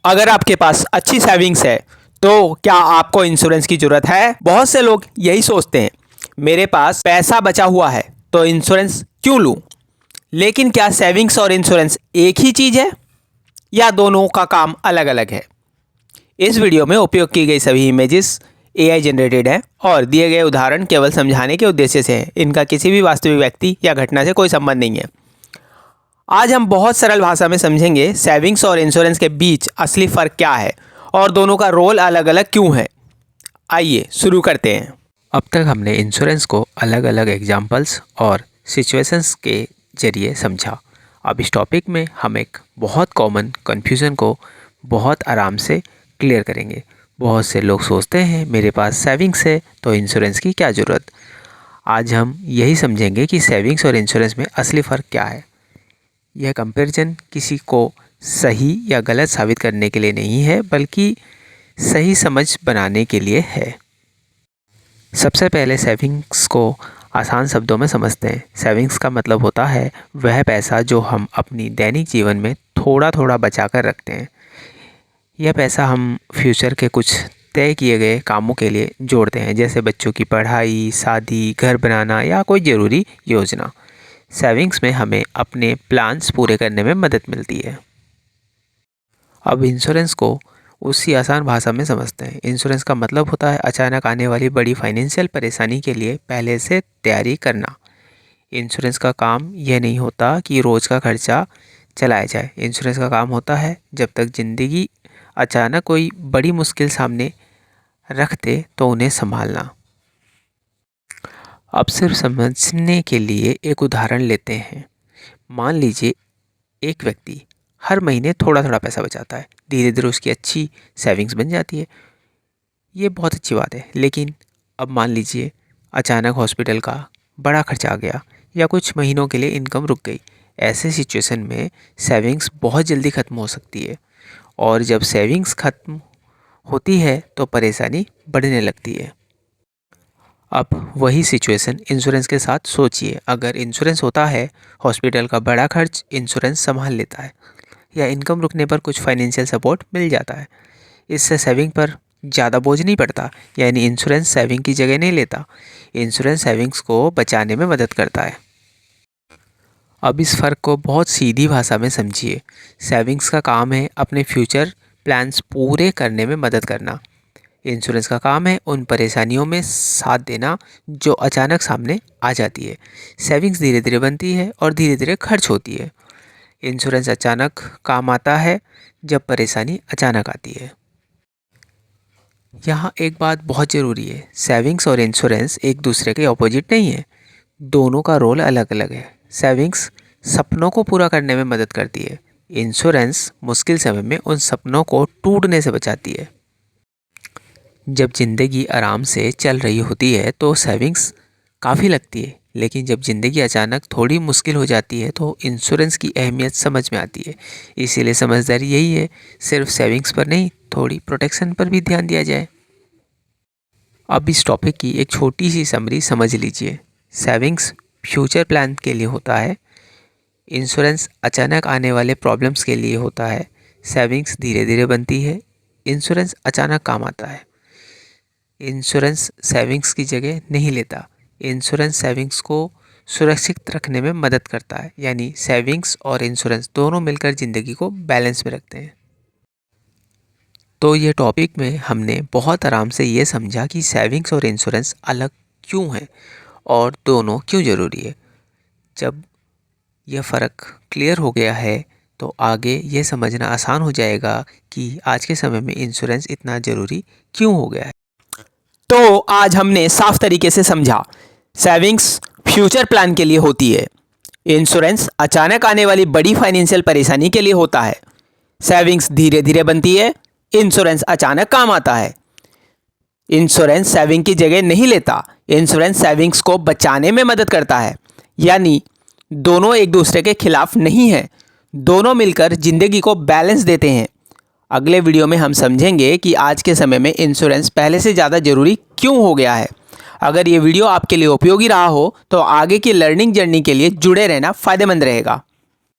अगर आपके पास अच्छी सेविंग्स है तो क्या आपको इंश्योरेंस की ज़रूरत है? बहुत से लोग यही सोचते हैं, मेरे पास पैसा बचा हुआ है तो इंश्योरेंस क्यों लूं? लेकिन क्या सेविंग्स और इंश्योरेंस एक ही चीज़ है या दोनों का काम अलग अलग है? इस वीडियो में उपयोग की गई सभी इमेजेस AI जनरेटेड हैं और दिए गए उदाहरण केवल समझाने के उद्देश्य से हैं। इनका किसी भी वास्तविक व्यक्ति या घटना से कोई संबंध नहीं है। आज हम बहुत सरल भाषा में समझेंगे सेविंग्स और इंश्योरेंस के बीच असली फ़र्क क्या है और दोनों का रोल अलग अलग क्यों है। आइए शुरू करते हैं। अब तक हमने इंश्योरेंस को अलग अलग एग्जाम्पल्स और सिचुएशंस के जरिए समझा। अब इस टॉपिक में हम एक बहुत कॉमन कन्फ्यूज़न को बहुत आराम से क्लियर करेंगे। बहुत से लोग सोचते हैं मेरे पास सेविंग्स है तो इंश्योरेंस की क्या ज़रूरत। आज हम यही समझेंगे कि सेविंग्स और इंश्योरेंस में असली फ़र्क क्या है। यह कंपैरिजन किसी को सही या गलत साबित करने के लिए नहीं है, बल्कि सही समझ बनाने के लिए है। सबसे पहले सेविंग्स को आसान शब्दों में समझते हैं। सेविंग्स का मतलब होता है वह पैसा जो हम अपनी दैनिक जीवन में थोड़ा थोड़ा बचा कर रखते हैं। यह पैसा हम फ्यूचर के कुछ तय किए गए कामों के लिए जोड़ते हैं, जैसे बच्चों की पढ़ाई, शादी, घर बनाना या कोई ज़रूरी योजना। सेविंग्स में हमें अपने प्लान्स पूरे करने में मदद मिलती है। अब इंश्योरेंस को उसी आसान भाषा में समझते हैं। इंश्योरेंस का मतलब होता है अचानक आने वाली बड़ी फाइनेंशियल परेशानी के लिए पहले से तैयारी करना। इंश्योरेंस का काम यह नहीं होता कि रोज़ का खर्चा चलाया जाए। इंश्योरेंस का काम होता है जब तक ज़िंदगी अचानक कोई बड़ी मुश्किल सामने रख दे तो उन्हें संभालना। अब सिर्फ समझने के लिए एक उदाहरण लेते हैं। मान लीजिए एक व्यक्ति हर महीने थोड़ा थोड़ा पैसा बचाता है, धीरे धीरे उसकी अच्छी सेविंग्स बन जाती है। ये बहुत अच्छी बात है, लेकिन अब मान लीजिए अचानक हॉस्पिटल का बड़ा खर्चा आ गया या कुछ महीनों के लिए इनकम रुक गई। ऐसे सिचुएशन में सेविंग्स बहुत जल्दी ख़त्म हो सकती है, और जब सेविंग्स ख़त्म होती है तो परेशानी बढ़ने लगती है। अब वही सिचुएशन इंश्योरेंस के साथ सोचिए। अगर इंश्योरेंस होता है, हॉस्पिटल का बड़ा खर्च इंश्योरेंस संभाल लेता है, या इनकम रुकने पर कुछ फाइनेंशियल सपोर्ट मिल जाता है। इससे सेविंग पर ज़्यादा बोझ नहीं पड़ता, यानी इंश्योरेंस सेविंग की जगह नहीं लेता। इंश्योरेंस सेविंग्स को बचाने में मदद करता है। अब इस फ़र्क को बहुत सीधी भाषा में समझिए। सेविंग्स का काम है अपने फ्यूचर प्लान्स पूरे करने में मदद करना। इंश्योरेंस का काम है उन परेशानियों में साथ देना जो अचानक सामने आ जाती है। सेविंग्स धीरे धीरे बनती है और धीरे धीरे खर्च होती है। इंश्योरेंस अचानक काम आता है जब परेशानी अचानक आती है। यहाँ एक बात बहुत ज़रूरी है, सेविंग्स और इंश्योरेंस एक दूसरे के ऑपोजिट नहीं है। दोनों का रोल अलग अलग है। सेविंग्स सपनों को पूरा करने में मदद करती है। इंश्योरेंस मुश्किल समय में उन सपनों को टूटने से बचाती है। जब ज़िंदगी आराम से चल रही होती है तो सेविंग्स काफ़ी लगती है, लेकिन जब ज़िंदगी अचानक थोड़ी मुश्किल हो जाती है तो इंश्योरेंस की अहमियत समझ में आती है। इसीलिए समझदारी यही है, सिर्फ सेविंग्स पर नहीं, थोड़ी प्रोटेक्शन पर भी ध्यान दिया जाए। अब इस टॉपिक की एक छोटी सी समरी समझ लीजिए। सेविंग्स फ्यूचर प्लान के लिए होता है, इंश्योरेंस अचानक आने वाले प्रॉब्लम्स के लिए होता है। सेविंग्स धीरे धीरे बनती है, इंश्योरेंस अचानक काम आता है। इंश्योरेंस सेविंग्स की जगह नहीं लेता। इंश्योरेंस सेविंग्स को सुरक्षित रखने में मदद करता है, यानी सेविंग्स और इंश्योरेंस दोनों मिलकर ज़िंदगी को बैलेंस में रखते हैं। तो ये टॉपिक में हमने बहुत आराम से ये समझा कि सेविंग्स और इंश्योरेंस अलग क्यों हैं और दोनों क्यों ज़रूरी है। जब यह फ़र्क क्लियर हो गया है तो आगे ये समझना आसान हो जाएगा कि आज के समय में इंश्योरेंस इतना ज़रूरी क्यों हो गया है। तो आज हमने साफ तरीके से समझा, सेविंग्स फ्यूचर प्लान के लिए होती है, इंश्योरेंस अचानक आने वाली बड़ी फाइनेंशियल परेशानी के लिए होता है। सेविंग्स धीरे धीरे बनती है, इंश्योरेंस अचानक काम आता है। इंश्योरेंस सेविंग की जगह नहीं लेता, इंश्योरेंस सेविंग्स को बचाने में मदद करता है। यानी दोनों एक दूसरे के खिलाफ नहीं है, दोनों मिलकर ज़िंदगी को बैलेंस देते हैं। अगले वीडियो में हम समझेंगे कि आज के समय में इंश्योरेंस पहले से ज़्यादा ज़रूरी क्यों हो गया है। अगर ये वीडियो आपके लिए उपयोगी रहा हो तो आगे की लर्निंग जर्नी के लिए जुड़े रहना फ़ायदेमंद रहेगा।